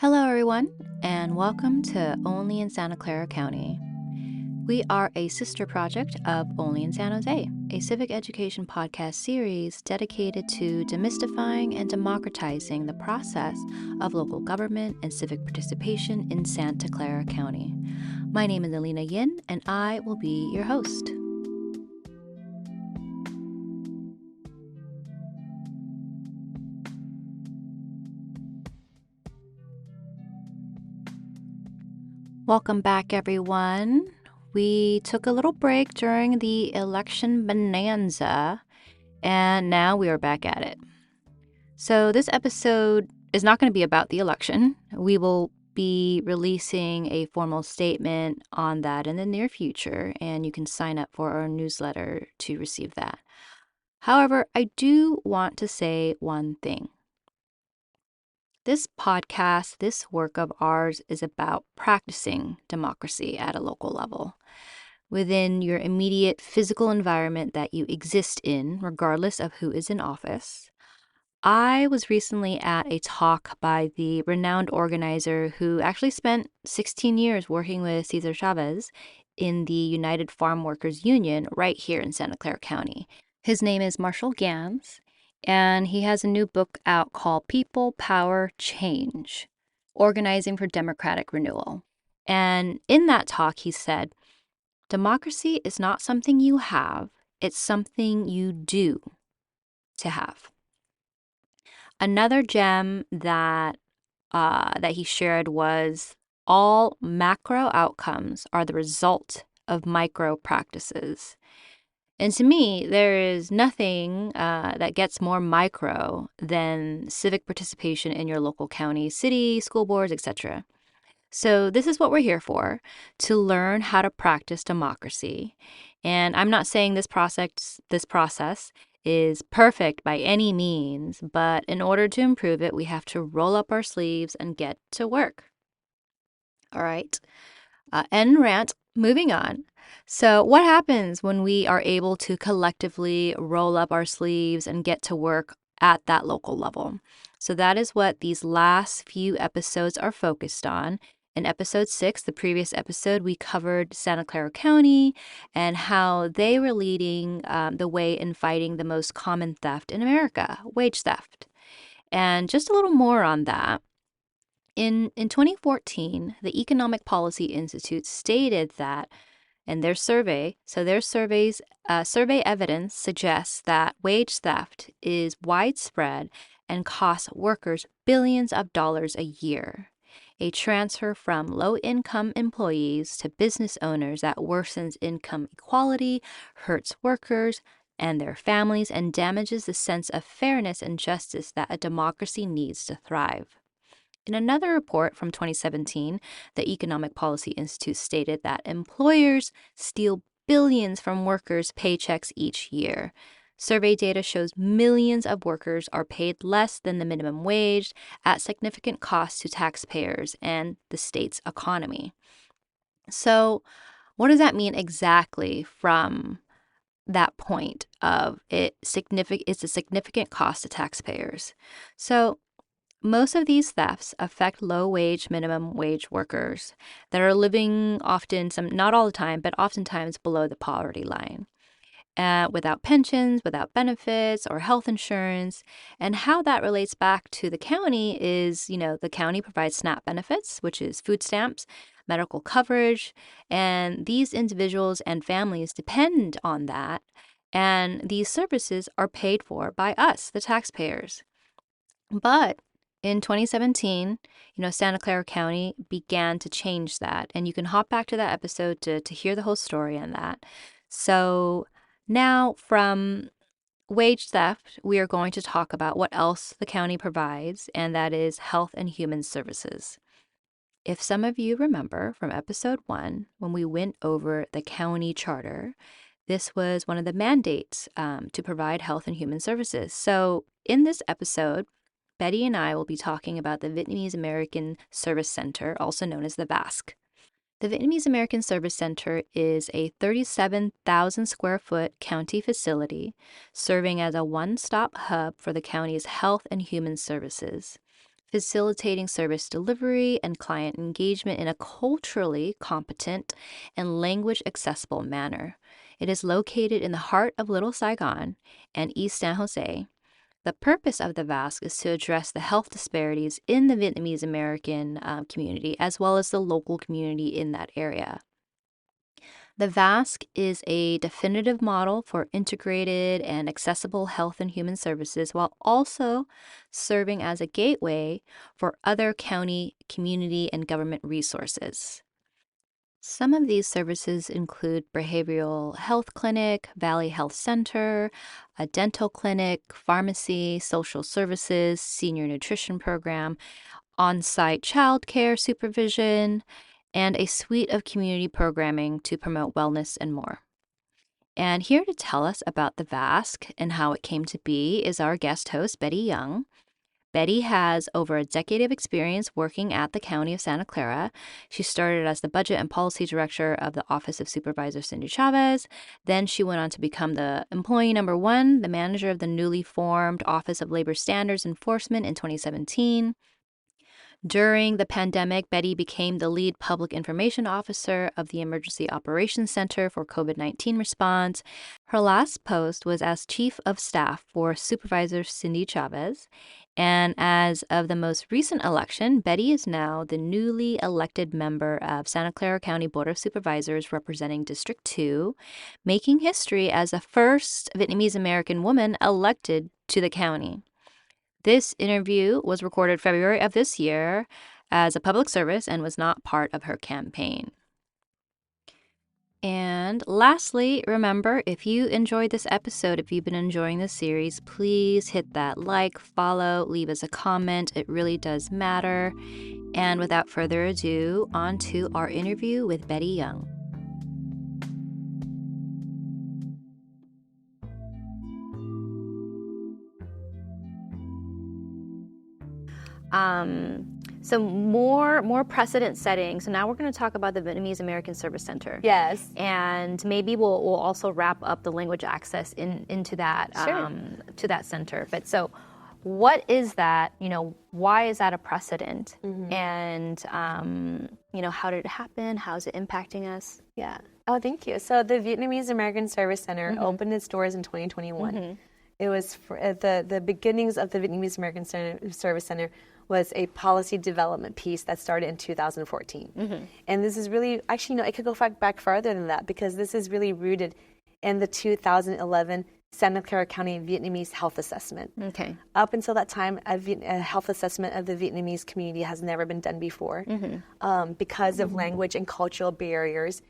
Hello, everyone, and welcome to Only in Santa Clara County. We are a sister project of Only in San Jose, a civic education podcast series dedicated to demystifying and democratizing the process of local government and civic participation in Santa Clara County. My name is Ellina Yin, and I will be your host. Welcome back, everyone. We took a little break during the election bonanza, and now we are back at it. So, this episode is not going to be about the election. We will be releasing a formal statement on that in the near future, and you can sign up for our newsletter to receive that. However, I do want to say one thing. This podcast, this work of ours, is about practicing democracy at a local level within your immediate physical environment that you exist in, regardless of who is in office. I was recently at a talk by the renowned organizer who actually spent 16 years working with Cesar Chavez in the United Farm Workers Union right here in Santa Clara County. His name is Marshall Gans, and he has a new book out called People, Power, Change, Organizing for Democratic Renewal. And in that talk, he said, democracy is not something you have, it's something you do to have. Another gem that he shared was all macro outcomes are the result of micro practices. And to me, there is nothing that gets more micro than civic participation in your local county, city, school boards, etc. So this is what we're here for, to learn how to practice democracy. And I'm not saying this process is perfect by any means, but in order to improve it, we have to roll up our sleeves and get to work. All right. End rant. Moving on. So, what happens when we are able to collectively roll up our sleeves and get to work at that local level? So, that is what these last few episodes are focused on. In episode 6, the previous episode, we covered Santa Clara County and how they were leading the way in fighting the most common theft in America, wage theft. And just a little more on that. In 2014, the Economic Policy Institute stated that in their survey, survey evidence suggests that wage theft is widespread and costs workers billions of dollars a year. A transfer from low-income employees to business owners that worsens income equality, hurts workers and their families, and damages the sense of fairness and justice that a democracy needs to thrive. In another report from 2017, the Economic Policy Institute stated that employers steal billions from workers' paychecks each year. Survey data shows millions of workers are paid less than the minimum wage at significant cost to taxpayers and the state's economy. So, what does that mean exactly from that point of it's a significant cost to taxpayers? So, most of these thefts affect low-wage, minimum wage workers that are living often, not all the time, but oftentimes below the poverty line, without pensions, without benefits or health insurance. And how that relates back to the county is, the county provides SNAP benefits, which is food stamps, medical coverage, and these individuals and families depend on that. And these services are paid for by us, the taxpayers. But in 2017, Santa Clara County began to change that. And you can hop back to that episode to hear the whole story on that. So now from wage theft, we are going to talk about what else the county provides, and that is health and human services. If some of you remember from episode 1, when we went over the county charter, this was one of the mandates to provide health and human services. So in this episode, Betty and I will be talking about the Vietnamese American Service Center, also known as the VASC. The Vietnamese American Service Center is a 37,000 square foot county facility serving as a one-stop hub for the county's health and human services. facilitating service delivery and client engagement in a culturally competent and language accessible manner. It is located in the heart of Little Saigon and East San Jose. The purpose of the VASC is to address the health disparities in the Vietnamese American community as well as the local community in that area. The VASC is a definitive model for integrated and accessible health and human services while also serving as a gateway for other county, community, and government resources. Some of these services include behavioral health clinic, Valley Health Center, a dental clinic, pharmacy, social services, senior nutrition program, on-site childcare supervision, and a suite of community programming to promote wellness and more. And here to tell us about the VASC and how it came to be is our guest host, Betty Young. Betty has over a decade of experience working at the County of Santa Clara. She started as the Budget and Policy Director of the Office of Supervisor Cindy Chavez. Then she went on to become the employee number 1, the manager of the newly formed Office of Labor Standards Enforcement in 2017. During the pandemic, Betty became the lead public information officer of the Emergency Operations Center for COVID-19 response. Her last post was as Chief of Staff for Supervisor Cindy Chavez. And as of the most recent election, Betty is now the newly elected member of Santa Clara County Board of Supervisors representing District 2, making history as the first Vietnamese American woman elected to the county. This interview was recorded February of this year as a public service and was not part of her campaign. And lastly, remember, if you enjoyed this episode, if you've been enjoying this series, please hit that like, follow, leave us a comment. It really does matter. And without further ado, on to our interview with Betty Young. So more precedent setting. So now we're going to talk about the Vietnamese American Service Center. Yes. And maybe we'll also wrap up the language access into that to that center. But so what is that? Why is that a precedent? Mm-hmm. And how did it happen? How is it impacting us? Yeah. Oh, thank you. So the Vietnamese American Service Center mm-hmm. opened its doors in 2021. Mm-hmm. It was the beginnings of the Vietnamese American Service Center was a policy development piece that started in 2014. Mm-hmm. And this is really, actually, it could go back farther than that because this is really rooted in the 2011 Santa Clara County Vietnamese Health Assessment. Okay. Up until that time, a health assessment of the Vietnamese community has never been done before. Mm-hmm. Because of mm-hmm. language and cultural barriers.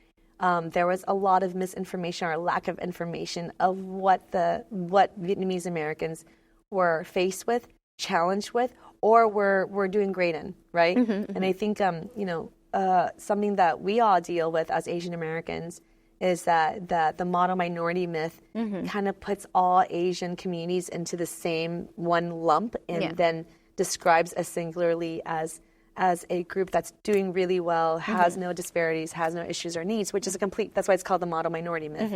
There was a lot of misinformation or lack of information of what Vietnamese Americans were faced with, challenged with, or were doing great in, right? Mm-hmm, mm-hmm. And I think, something that we all deal with as Asian Americans is that the model minority myth mm-hmm. kind of puts all Asian communities into the same one lump and then describes us singularly as a group that's doing really well, has mm-hmm. no disparities, has no issues or needs, which is that's why it's called the model minority myth,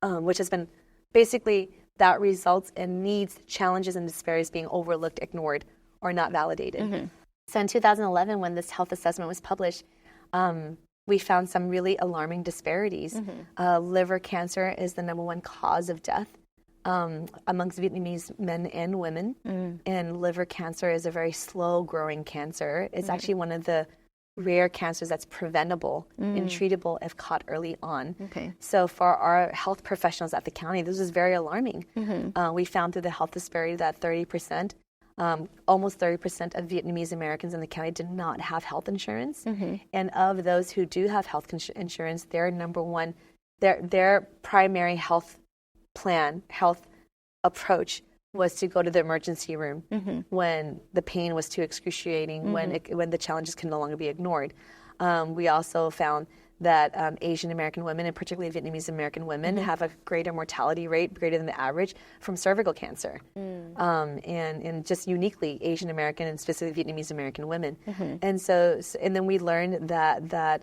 mm-hmm. Which has been basically that results in needs, challenges, and disparities being overlooked, ignored, or not validated. Mm-hmm. So in 2011, when this health assessment was published, we found some really alarming disparities. Mm-hmm. Liver cancer is the number 1 cause of death amongst Vietnamese men and women. Mm. And liver cancer is a very slow-growing cancer. It's actually one of the rare cancers that's preventable and treatable if caught early on. Okay. So for our health professionals at the county, this was very alarming. Mm-hmm. We found through the health disparity that 30%, almost 30% of Vietnamese Americans in the county did not have health insurance. Mm-hmm. And of those who do have health insurance, their number 1, their primary health approach was to go to the emergency room mm-hmm. when the pain was too excruciating, mm-hmm. when the challenges can no longer be ignored. We also found that Asian American women, and particularly Vietnamese American women, mm-hmm. have a greater mortality rate, greater than the average, from cervical cancer. Mm. And just uniquely Asian American and specifically Vietnamese American women. Mm-hmm. And then we learned that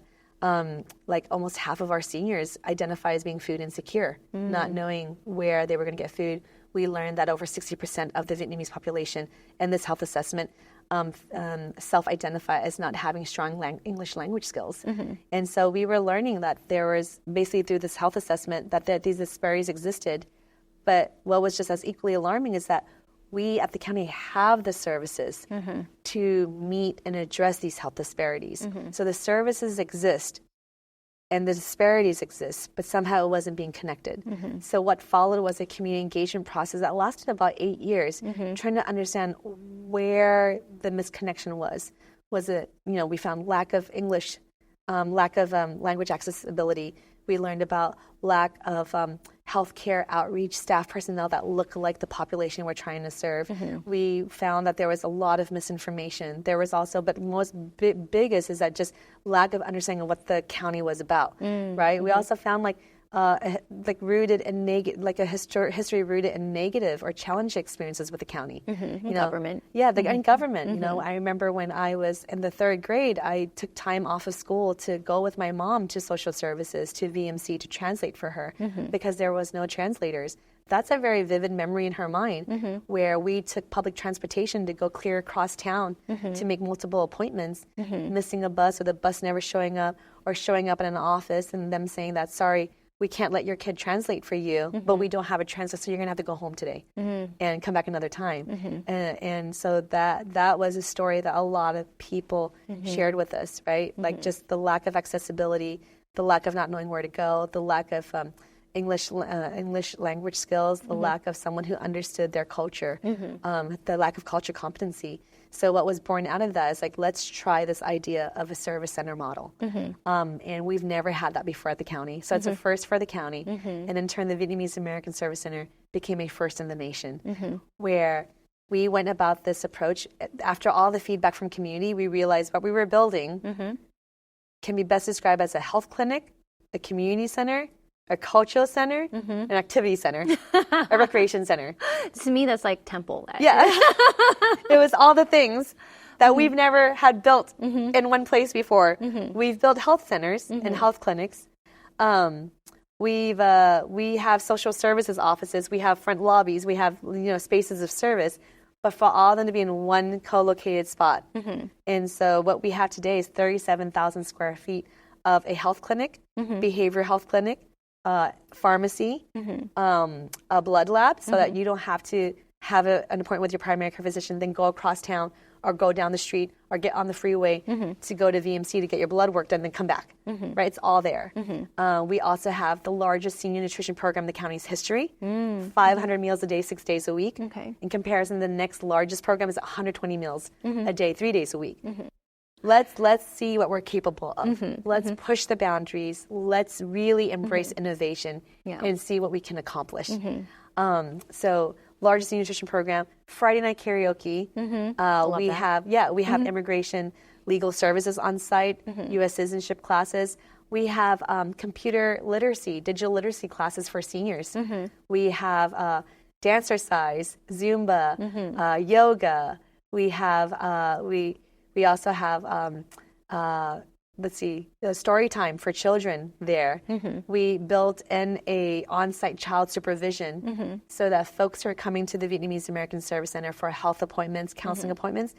like almost half of our seniors identify as being food insecure, not knowing where they were going to get food. We learned that over 60% of the Vietnamese population in this health assessment self-identify as not having strong English language skills. And so we were learning that there was, basically through this health assessment, that these disparities existed. But what was just as equally alarming is that we at the county have the services to meet and address these health disparities. So the services exist and the disparities exist, but somehow it wasn't being connected. So what followed was a community engagement process that lasted about 8 years, trying to understand where the misconnection was. Was it, we found lack of English, lack of language accessibility. We learned about lack of healthcare outreach staff personnel that look like the population we're trying to serve. We found that there was a lot of misinformation. There was also, but most biggest is that just lack of understanding of what the county was about, right? We also found rooted in history rooted in negative or challenging experiences with the county. Government. Yeah, and government. I remember when I was in the 3rd grade, I took time off of school to go with my mom to social services, to VMC, to translate for her because there was no translators. That's a very vivid memory in her mind, where we took public transportation to go clear across town to make multiple appointments, missing a bus or the bus never showing up, or showing up in an office and them saying that, sorry, we can't let your kid translate for you, but we don't have a translator, so you're going to have to go home today and come back another time. And so that was a story that a lot of people shared with us, right? Like just the lack of accessibility, the lack of not knowing where to go, the lack of English language skills, the lack of someone who understood their culture, the lack of culture competency. So what was born out of that is let's try this idea of a service center model. And we've never had that before at the county. So it's a first for the county. And in turn, the Vietnamese American Service Center became a first in the nation, where we went about this approach. After all the feedback from community, we realized what we were building can be best described as a health clinic, a community center, a cultural center, an activity center, a recreation center. To me, that's like temple. Yeah. It was all the things that we've never had built in one place before. We've built health centers and health clinics. We have social services offices. We have front lobbies. We have spaces of service, but for all of them to be in one co-located spot. And so what we have today is 37,000 square feet of a health clinic, behavioral health clinic, pharmacy, a blood lab, so that you don't have to have an appointment with your primary care physician, then go across town or go down the street or get on the freeway to go to VMC to get your blood work done, then come back. Right? It's all there. We also have the largest senior nutrition program in the county's history, 500 meals a day, 6 days a week. In comparison, the next largest program is 120 meals a day, 3 days a week. Let's see what we're capable of. Let's push the boundaries. Let's really embrace innovation and see what we can accomplish. So largest nutrition program, Friday night karaoke. We have immigration legal services on site, U.S. citizenship classes. We have computer literacy, digital literacy classes for seniors. We have dancercise, Zumba, yoga. We have we also have story time for children there. We built in a on-site child supervision so that folks who are coming to the Vietnamese American Service Center for health appointments, counseling appointments,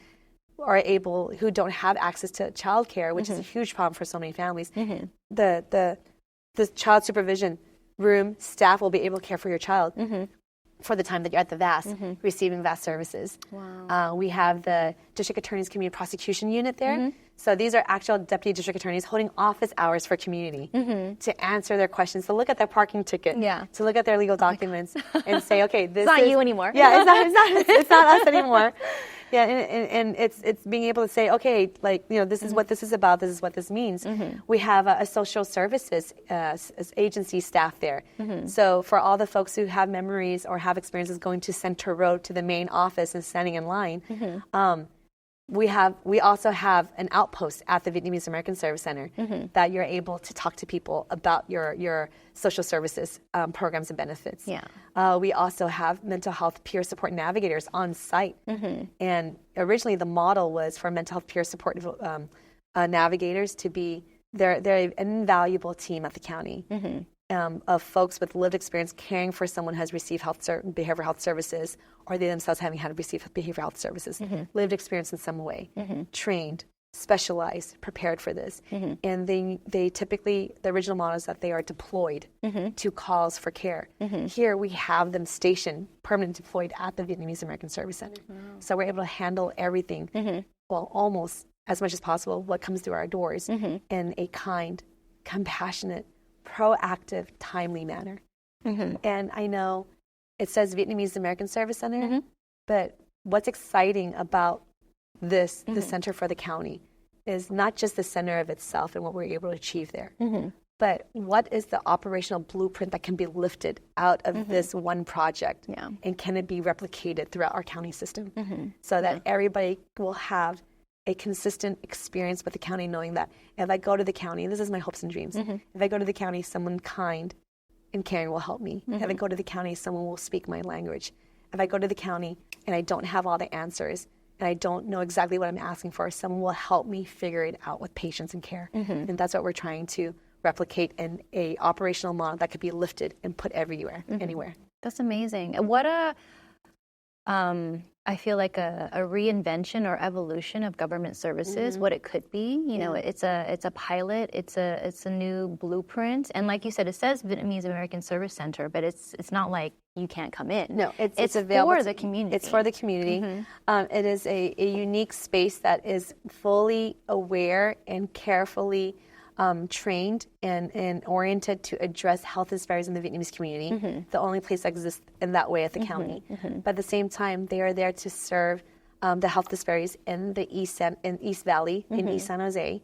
who don't have access to childcare, which is a huge problem for so many families. The child supervision room staff will be able to care for your child for the time that you're at the VASC, receiving VASC services. We have the District Attorney's Community Prosecution Unit there. So these are actual deputy district attorneys holding office hours for community to answer their questions, to look at their parking ticket, to look at their legal documents and say, okay, this is not you anymore. Yeah, it's not us anymore. Yeah, and it's being able to say, okay, this is what this is about, this is what this means. We have a social services agency staff there. So for all the folks who have memories or have experiences going to Center Road to the main office and standing in line, we also have an outpost at the Vietnamese American Service Center that you're able to talk to people about your social services programs and benefits. We also have mental health peer support navigators on site. And originally the model was for mental health peer support navigators to be they're an invaluable team at the county. of folks with lived experience caring for someone who has received behavioral health services, or they themselves having had to receive behavioral health services, lived experience in some way, trained, specialized, prepared for this. And they typically, the original model is that they are deployed to calls for care. Here we have them stationed, permanently deployed at the Vietnamese American Service Center. So we're able to handle everything, well, almost as much as possible, what comes through our doors in a kind, compassionate, proactive, timely manner. And I know it says Vietnamese American Service Center, but what's exciting about this, the center for the county, is not just the center of itself and what we're able to achieve there, but what is the operational blueprint that can be lifted out of this one project, and can it be replicated throughout our county system, so that everybody will have a consistent experience with the county, knowing that if I go to the county, this is my hopes and dreams, if I go to the county, someone kind and caring will help me. If I go to the county, someone will speak my language. If I go to the county and I don't have all the answers, and I don't know exactly what I'm asking for, someone will help me figure it out with patience and care. And that's what we're trying to replicate in a operational model that could be lifted and put everywhere, anywhere. That's amazing. What I feel like a reinvention or evolution of government services, what it could be. You know, it's a pilot, it's a new blueprint. And like you said, it says Vietnamese American Service Center, but it's not like you can't come in. No, it's available for the community. It's for the community. It is a unique space that is fully aware and carefully trained and oriented to address health disparities in the Vietnamese community, the only place that exists in that way at the county. But at the same time, they are there to serve the health disparities in the East Valley, in East San Jose.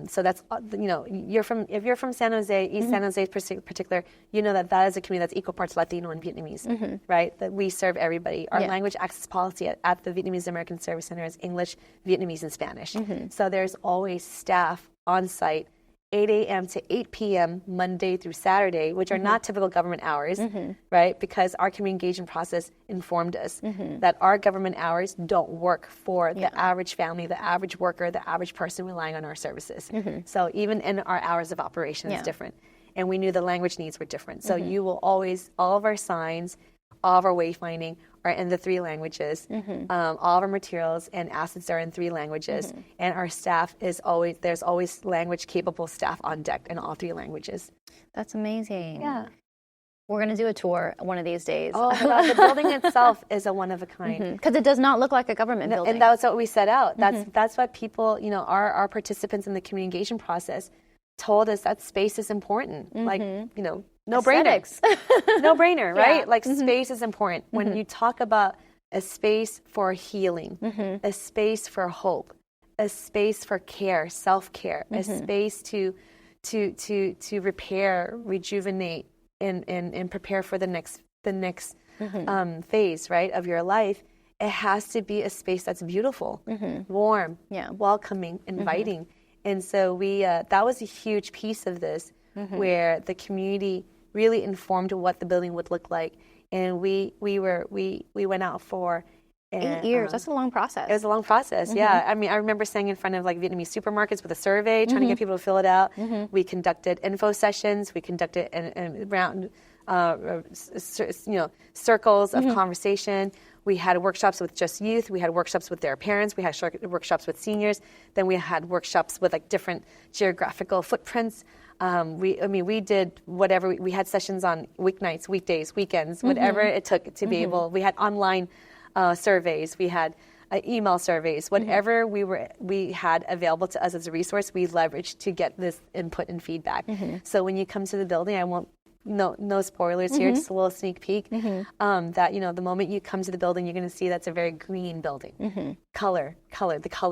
So that's, you know, if you're from San Jose, East San Jose in particular, you know that is a community that's equal parts Latino and Vietnamese, right? That we serve everybody. Our language access policy at the Vietnamese American Service Center is English, Vietnamese, and Spanish. So there's always staff on site, 8 a.m. to 8 p.m. Monday through Saturday, which are not typical government hours, right? Because our community engagement process informed us that our government hours don't work for the average family, the average worker, the average person relying on our services. So even in our hours of operation, it's different. And we knew the language needs were different. So you will always, all of our signs, all of our wayfinding are in the 3 languages. All of our materials and assets are in 3 languages. And our staff is always, there's always language capable staff on deck in all 3 languages. That's amazing. Yeah. We're going to do a tour one of these days. Oh, well, the building itself is a one of a kind. Because it does not look like a government building. And that's what we set out. That's what people, you know, our participants in the community engagement process told us that space is important. Like, you know, no brainer. No brainer, right? Like space is important. When you talk about a space for healing, a space for hope, a space for care, self-care, a space to repair, rejuvenate, and prepare for the next phase, right, of your life, it has to be a space that's beautiful, warm, welcoming, inviting. And so we that was a huge piece of this, where the community really informed what the building would look like, and we went out for 8 years. That's a long process. It was a long process. Yeah, I mean, I remember standing in front of like Vietnamese supermarkets with a survey, trying to get people to fill it out. We conducted info sessions. We conducted round, circles of conversation. We had workshops with just youth. We had workshops with their parents. We had workshops with seniors. Then we had workshops with like different geographical footprints. We did whatever. We had sessions on weeknights, weekdays, weekends, whatever it took to be able. We had online surveys. We had email surveys. Whatever we had available to us as a resource, we leveraged to get this input and feedback. So when you come to the building, I won't. No spoilers here, just a little sneak peek. That, you know, the moment you come to the building, you're going to see that's a very green building. The color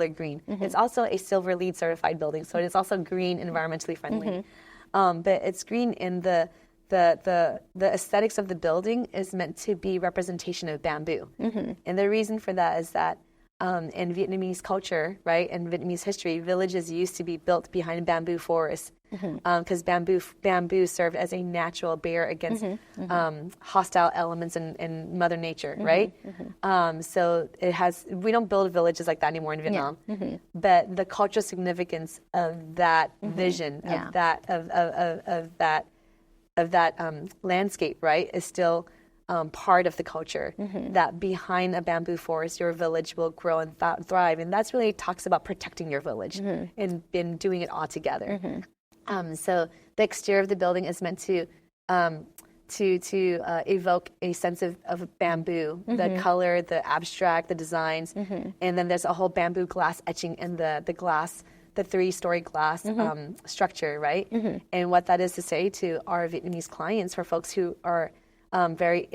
green. It's also a silver LEED certified building, so it is also green, environmentally friendly. But it's green in the aesthetics of the building is meant to be representation of bamboo. And the reason for that is that in Vietnamese culture, right, and Vietnamese history, villages used to be built behind bamboo forests. Because bamboo served as a natural barrier against hostile elements in Mother Nature, right? So we don't build villages like that anymore in Vietnam. But the cultural significance of that vision, of that landscape, right, is still part of the culture. That behind a bamboo forest, your village will grow and thrive, and that's really talks about protecting your village and doing it all together. So the exterior of the building is meant to evoke a sense of bamboo, the color, the abstract, the designs, and then there's a whole bamboo glass etching in the glass, the 3-story glass structure, right? And what that is to say to our Vietnamese clients, for folks who are very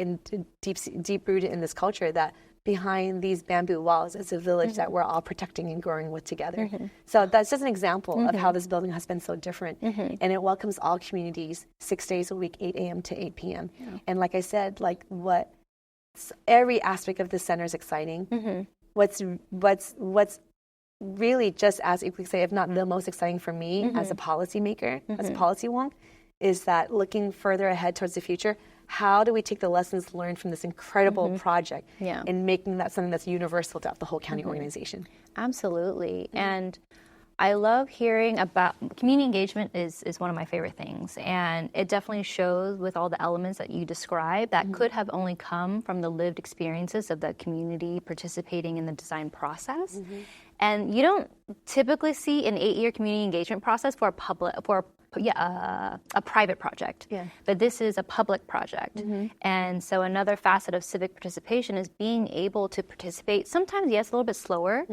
deep rooted in this culture, that behind these bamboo walls is a village that we're all protecting and growing with together. So that's just an example of how this building has been so different. And it welcomes all communities 6 days a week, 8 a.m. to 8 p.m. And like I said, every aspect of the center is exciting. What's really just as equally exciting, if not the most exciting for me as a policymaker, as a policy wonk, is that looking further ahead towards the future, how do we take the lessons learned from this incredible project and making that something that's universal throughout the whole county organization? Absolutely. And I love hearing about community engagement is one of my favorite things. And it definitely shows with all the elements that you described that could have only come from the lived experiences of the community participating in the design process. And you don't typically see an 8-year community engagement process for a private project, but this is a public project. And so another facet of civic participation is being able to participate, sometimes, yes, a little bit slower,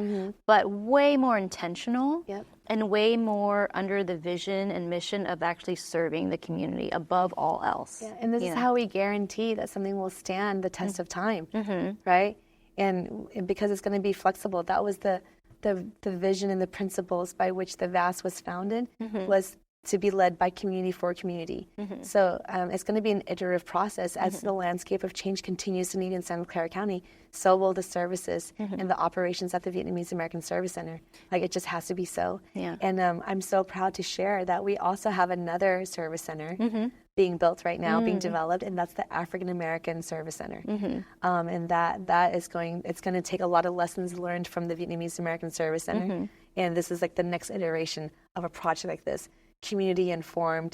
but way more intentional and way more under the vision and mission of actually serving the community above all else. And this is how we guarantee that something will stand the test of time, right? And because it's going to be flexible. That was the vision and the principles by which the VASC was founded, was to be led by community for community. So it's going to be an iterative process. As the landscape of change continues to need in Santa Clara County, so will the services and the operations at the Vietnamese American Service Center. Like, it just has to be so. And I'm so proud to share that we also have another service center being built right now, being developed, and that's the African American Service Center. And that is going to take a lot of lessons learned from the Vietnamese American Service Center. And this is like the next iteration of a project like this. Community informed,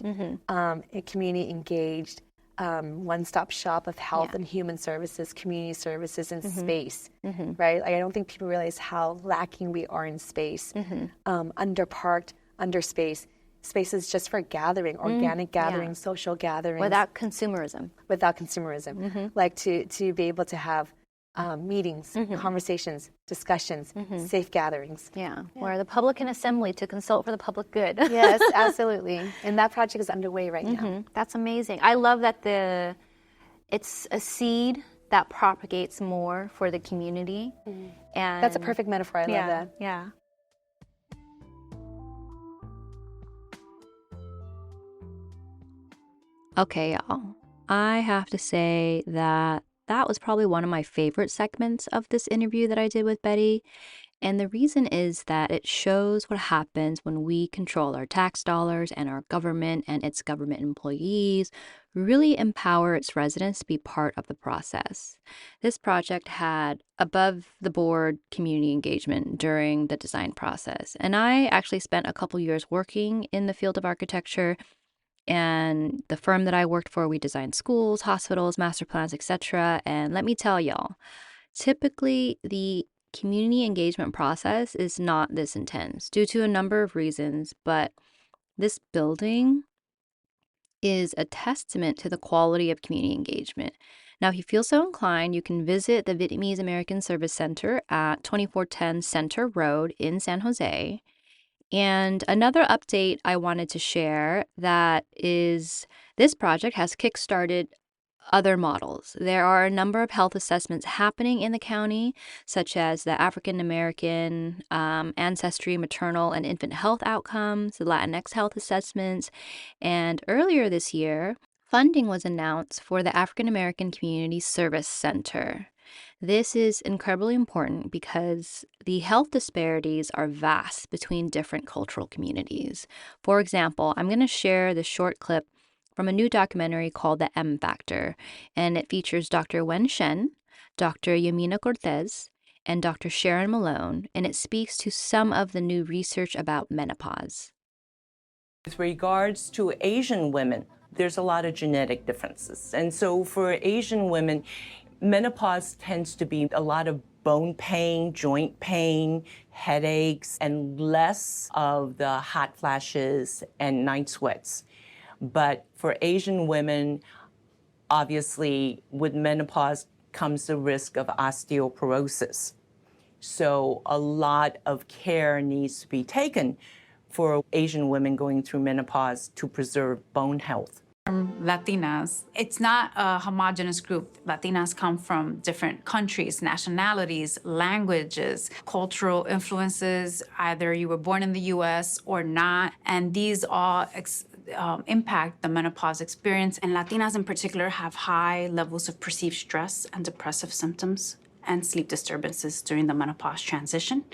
community engaged, one-stop shop of health and human services, community services, and space, right? Like, I don't think people realize how lacking we are in space, underparked, underspaced. Spaces just for gathering, organic gathering, social gathering. Without consumerism. Like to be able to have meetings, conversations, discussions, safe gatherings. Where the public can assemble to consult for the public good. Yes, absolutely. And that project is underway right now. That's amazing. I love that it's a seed that propagates more for the community. And that's a perfect metaphor. I love that. Yeah. Okay, y'all. I have to say that was probably one of my favorite segments of this interview that I did with Betty. And the reason is that it shows what happens when we control our tax dollars and our government and its government employees, really empower its residents to be part of the process. This project had above-the-board community engagement during the design process. And I actually spent a couple years working in the field of architecture. And the firm that I worked for, we designed schools, hospitals, master plans, etc. And let me tell y'all, typically the community engagement process is not this intense due to a number of reasons, but this building is a testament to the quality of community engagement. Now, if you feel so inclined, you can visit the Vietnamese American Service Center at 2410 Center Road in San Jose. And another update I wanted to share that is this project has kickstarted other models. There are a number of health assessments happening in the county, such as the African American ancestry, maternal and infant health outcomes, the Latinx health assessments. And earlier this year, funding was announced for the African American Community Service Center. This is incredibly important because the health disparities are vast between different cultural communities. For example, I'm going to share this short clip from a new documentary called The M Factor, and it features Dr. Wen Shen, Dr. Yamina Cortez, and Dr. Sharon Malone, and it speaks to some of the new research about menopause. With regards to Asian women, There's a lot of genetic differences. And so for Asian women, menopause tends to be a lot of bone pain, joint pain, headaches, and less of the hot flashes and night sweats. But for Asian women, obviously, with menopause comes the risk of osteoporosis. So a lot of care needs to be taken for Asian women going through menopause to preserve bone health. Latinas, it's not a homogenous group. Latinas come from different countries, nationalities, languages, cultural influences. Either you were born in the US or not, and these all impact the menopause experience. And Latinas in particular have high levels of perceived stress and depressive symptoms and sleep disturbances during the menopause transition.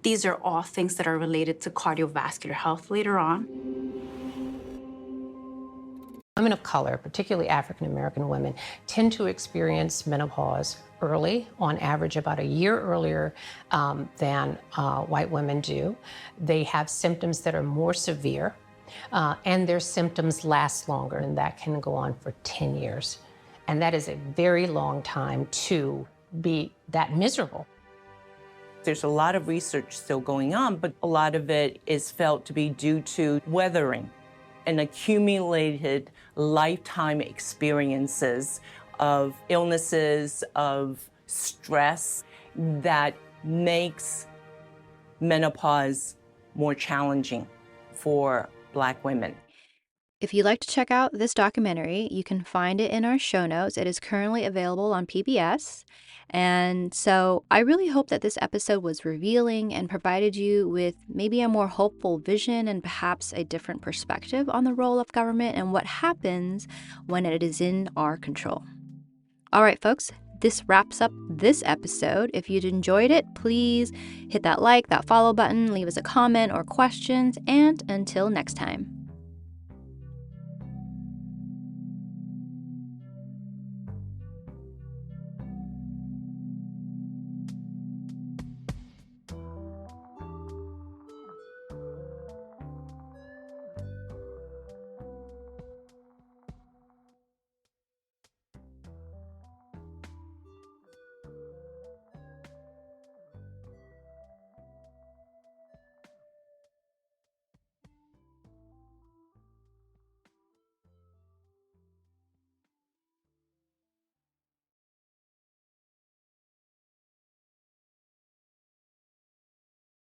These are all things that are related to cardiovascular health later on. Women of color, particularly African American women, tend to experience menopause early, on average about a year earlier than white women do. They have symptoms that are more severe, and their symptoms last longer, and that can go on for 10 years. And that is a very long time to be that miserable. There's a lot of research still going on, but a lot of it is felt to be due to weathering and accumulated lifetime experiences of illnesses, of stress that makes menopause more challenging for Black women. If you'd like to check out this documentary, you can find it in our show notes. It is currently available on PBS. And so I really hope that this episode was revealing and provided you with maybe a more hopeful vision and perhaps a different perspective on the role of government and what happens when it is in our control. All right, folks, this wraps up this episode. If you'd enjoyed it, please hit that like, that follow button, leave us a comment or questions, and until next time.